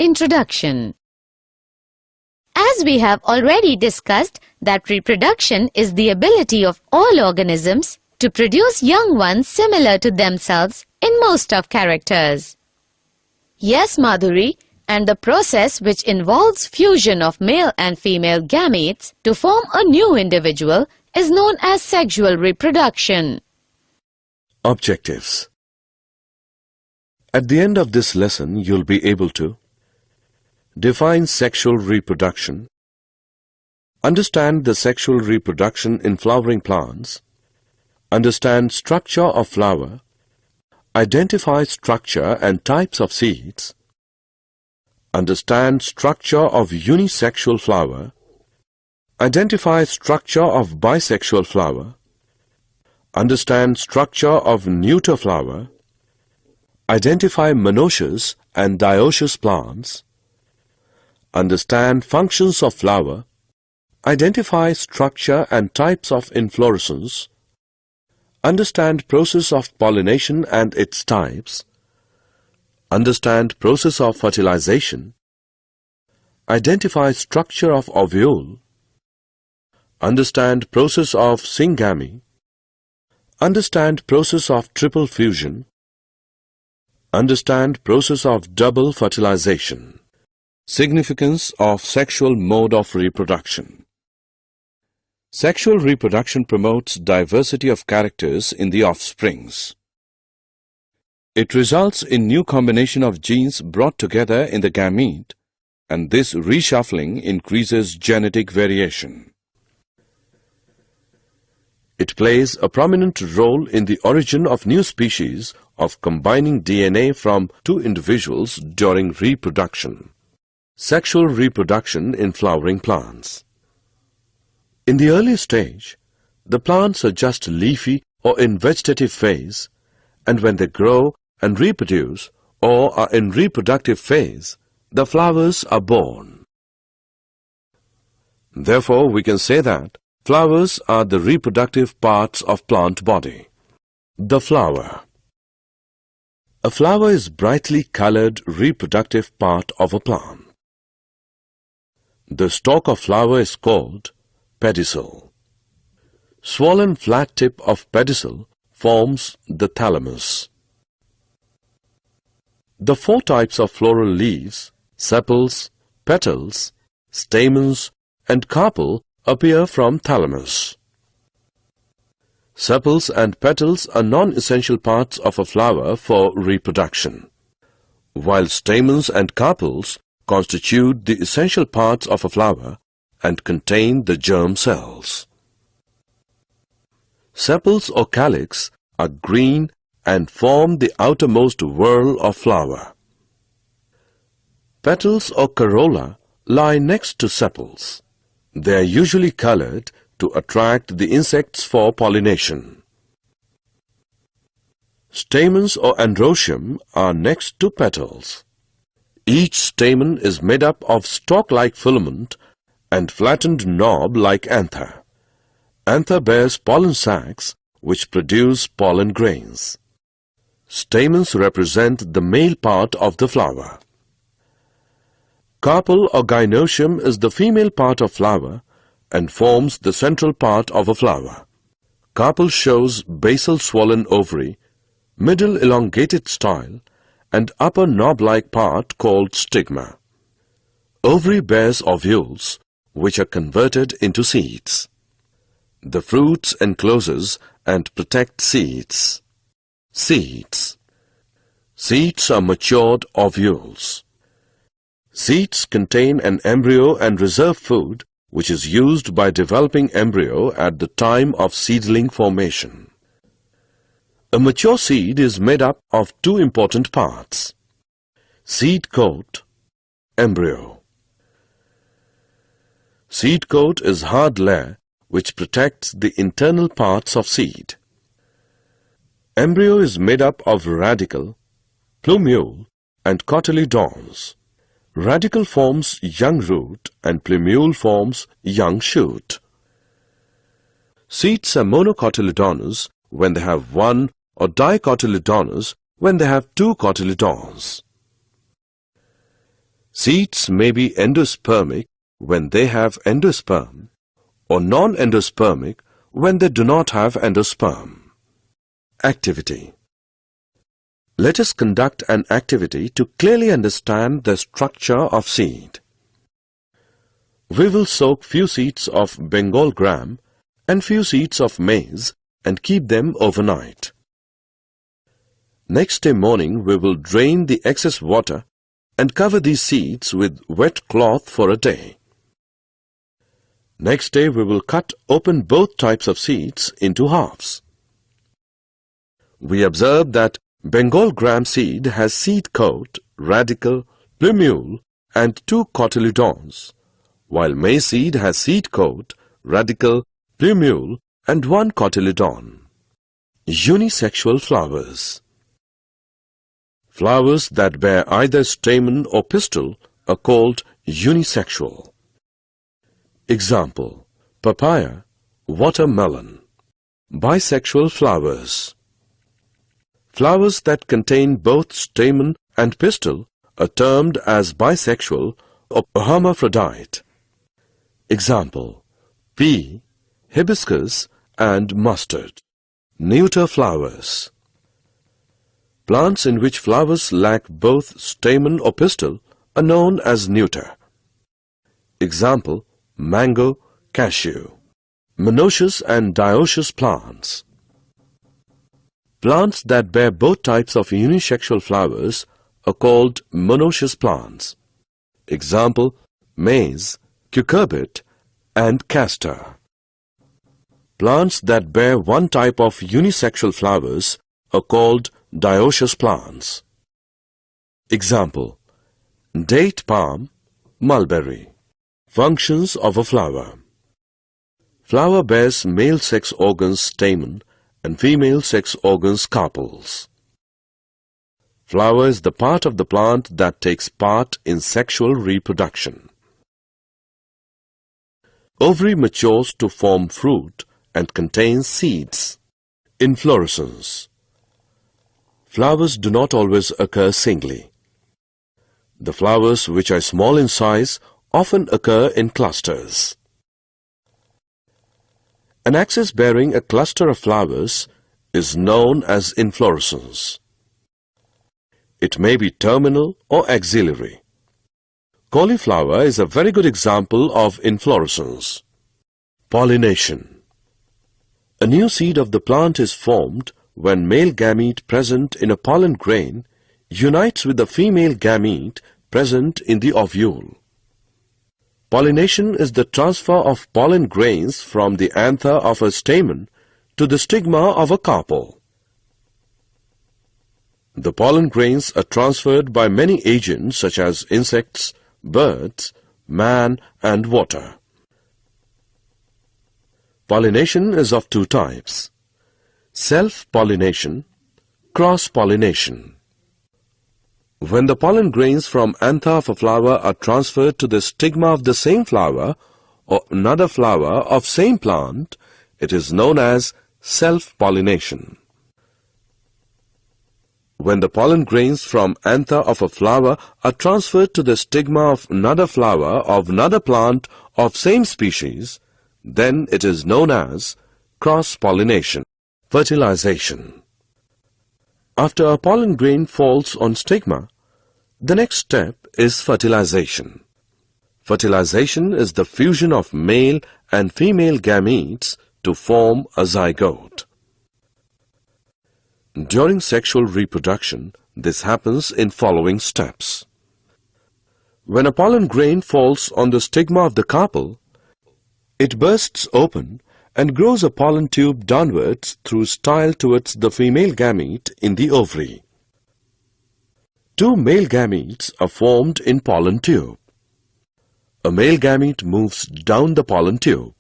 Introduction. As we have already discussed that reproduction is the ability of all organisms to produce young ones similar to themselves in most of characters. Yes, Madhuri, and the process which involves fusion of male and female gametes to form a new individual is known as sexual reproduction. Objectives. At the end of this lesson, you'll be able to define sexual reproduction, understand the sexual reproduction in flowering plants, understand structure of flower, identify structure and types of seeds, understand structure of unisexual flower, identify structure of bisexual flower, understand structure of neuter flower, identify monoecious and dioecious plants, understand functions of flower, identify structure and types of inflorescence, understand process of pollination and its types, understand process of fertilization, identify structure of ovule, understand process of syngamy, understand process of triple fusion, understand process of double fertilization. Significance of sexual mode of reproduction. Sexual reproduction promotes diversity of characters in the offsprings. It results in new combination of genes brought together in the gamete, and this reshuffling increases genetic variation. It plays a prominent role in the origin of new species of combining DNA from two individuals during reproduction. Sexual reproduction in flowering plants. In the early stage, the plants are just leafy or in vegetative phase, and when they grow and reproduce or are in reproductive phase, the flowers are born. Therefore, we can say that flowers are the reproductive parts of plant body. The flower. A flower is brightly colored reproductive part of a plant. The stalk of flower is called pedicel. Swollen flat tip of pedicel forms the thalamus. The four types of floral leaves, sepals, petals, stamens and carpel appear from thalamus. Sepals and petals are non-essential parts of a flower for reproduction, while stamens and carpels constitute the essential parts of a flower and contain the germ cells. Sepals or calyx are green and form the outermost whorl of flower. Petals or corolla lie next to sepals. They are usually colored to attract the insects for pollination. Stamens or androecium are next to petals. Each stamen is made up of stalk-like filament and flattened knob like anther. Anther bears pollen sacs which produce pollen grains. Stamens represent the male part of the flower. Carpel or gynoecium is the female part of flower and forms the central part of a flower. Carpel shows basal swollen ovary, middle elongated style, and upper knob-like part called stigma. Ovary bears ovules, which are converted into seeds. The fruits encloses and protect seeds. Seeds. Seeds are matured ovules. Seeds contain an embryo and reserve food, which is used by developing embryo at the time of seedling formation. A mature seed is made up of two important parts: seed coat, embryo. Seed coat is hard layer which protects the internal parts of seed. Embryo is made up of radicle, plumule and cotyledons. Radicle forms young root and plumule forms young shoot. Seeds are monocotyledonous when they have one or dicotyledonous when they have two cotyledons. Seeds may be endospermic when they have endosperm, or non-endospermic when they do not have endosperm. Activity. Let us conduct an activity to clearly understand the structure of seed. We will soak few seeds of Bengal gram and few seeds of maize and keep them overnight. Next day morning we will drain the excess water and cover these seeds with wet cloth for a day. Next day we will cut open both types of seeds into halves. We observe that Bengal gram seed has seed coat, radicle, plumule and 2 cotyledons, while maize seed has seed coat, radicle, plumule and 1 cotyledon. Unisexual flowers. Flowers that bear either stamen or pistil are called unisexual. Example: papaya, watermelon. Bisexual flowers. Flowers that contain both stamen and pistil are termed as bisexual or hermaphrodite. Example: pea, hibiscus and mustard. Neuter flowers. Plants in which flowers lack both stamen or pistil are known as neuter. Example: mango, cashew. Monoecious and dioecious plants. Plants that bear both types of unisexual flowers are called monoecious plants. Example: maize, cucurbit and castor. Plants that bear one type of unisexual flowers are called dioecious plants. Example: date palm, mulberry. Functions of a flower. Flower bears male sex organs stamen and female sex organs carpels. Flower is the part of the plant that takes part in sexual reproduction. Ovary matures to form fruit and contains seeds. Inflorescence. Flowers do not always occur singly. The flowers, which are small in size, often occur in clusters. An axis bearing a cluster of flowers is known as inflorescence. It may be terminal or axillary. Cauliflower is a very good example of inflorescence. Pollination. A new seed of the plant is formed when male gamete present in a pollen grain unites with the female gamete present in the ovule. Pollination is the transfer of pollen grains from the anther of a stamen to the stigma of a carpel. The pollen grains are transferred by many agents such as insects, birds, man and water. Pollination is of 2 types: self-pollination, cross-pollination. When the pollen grains from anther of a flower are transferred to the stigma of the same flower or another flower of same plant, it is known as self-pollination. When the pollen grains from anther of a flower are transferred to the stigma of another flower of another plant of same species, then it is known as cross-pollination. Fertilization. After a pollen grain falls on stigma, the next step is fertilization. Fertilization is the fusion of male and female gametes to form a zygote. During sexual reproduction, this happens in following steps. When a pollen grain falls on the stigma of the carpel, it bursts open and grows a pollen tube downwards through style towards the female gamete in the ovary. 2 male gametes are formed in pollen tube. A male gamete moves down the pollen tube.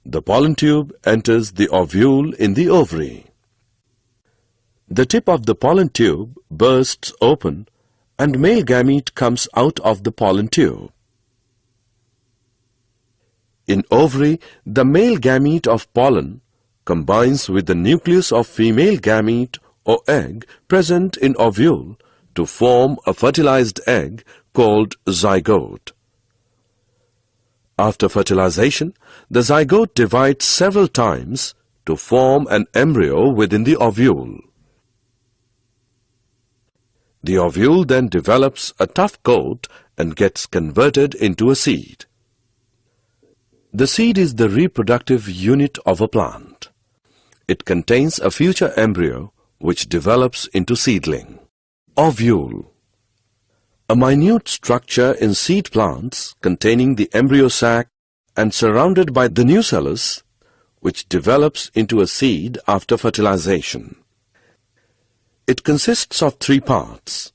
The pollen tube enters the ovule in the ovary. The tip of the pollen tube bursts open and male gamete comes out of the pollen tube. In ovary, the male gamete of pollen combines with the nucleus of female gamete or egg present in ovule to form a fertilized egg called zygote. After fertilization, the zygote divides several times to form an embryo within the ovule. The ovule then develops a tough coat and gets converted into a seed. The seed is the reproductive unit of a plant. It contains a future embryo which develops into seedling. Ovule. A minute structure in seed plants containing the embryo sac and surrounded by the nucellus, which develops into a seed after fertilization. It consists of three parts: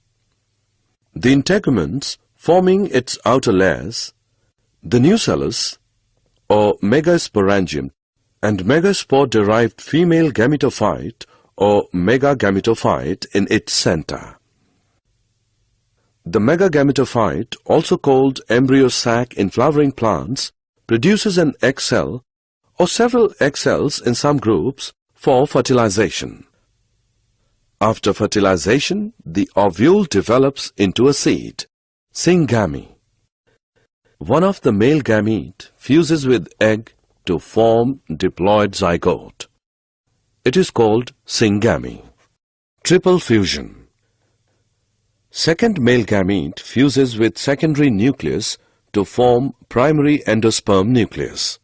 the integuments forming its outer layers, the nucellus or megasporangium, and megaspore-derived female gametophyte or megagametophyte in its center. The megagametophyte, also called embryo sac in flowering plants, produces an egg cell or several egg cells in some groups for fertilization. After fertilization, the ovule develops into a seed, syngamy. One of the male gamete fuses with egg to form diploid zygote. It is called syngamy. Triple fusion. Second male gamete fuses with secondary nucleus to form primary endosperm nucleus.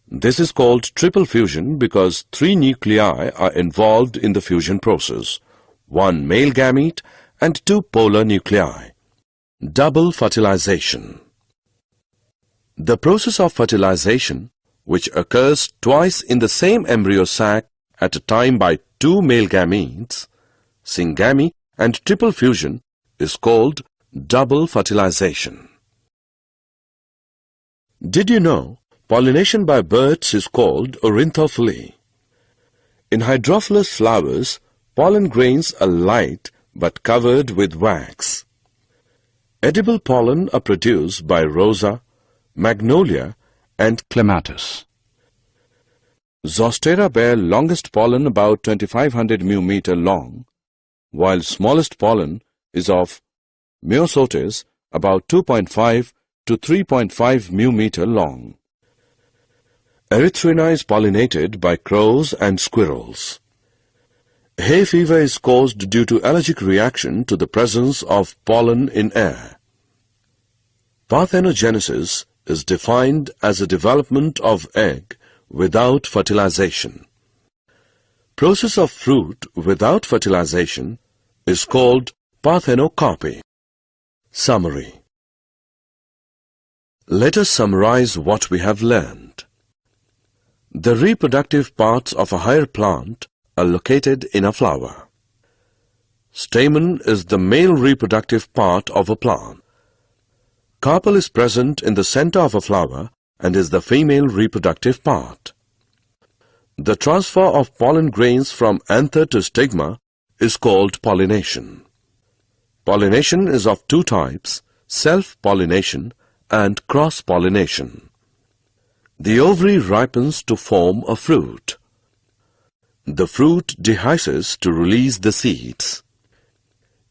This is called triple fusion because three nuclei are involved in the fusion process: one male gamete and two polar nuclei. Double fertilization. The process of fertilization, which occurs twice in the same embryo sac at a time by two male gametes, syngamy and triple fusion, is called double fertilization. Did you know pollination by birds is called ornithophily? In hydrophilous flowers, pollen grains are light but covered with wax. Edible pollen are produced by rosa, magnolia and clematis. Zostera bear longest pollen about 2500 μm long, while smallest pollen is of myosotis about 2.5 to 3.5 μm long. Erythrina is pollinated by crows and squirrels. Hay fever is caused due to allergic reaction to the presence of pollen in air. Parthenogenesis is defined as a development of egg without fertilization. Process of fruit without fertilization is called parthenocarpy. Summary. Let us summarize what we have learned. The reproductive parts of a higher plant are located in a flower. Stamen is the male reproductive part of a plant. Carpel is present in the center of a flower and is the female reproductive part. The transfer of pollen grains from anther to stigma is called pollination. Pollination is of two types: self-pollination and cross-pollination. The ovary ripens to form a fruit. The fruit dehisces to release the seeds.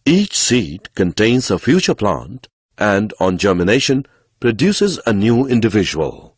Each seed contains a future plant and on germination produces a new individual.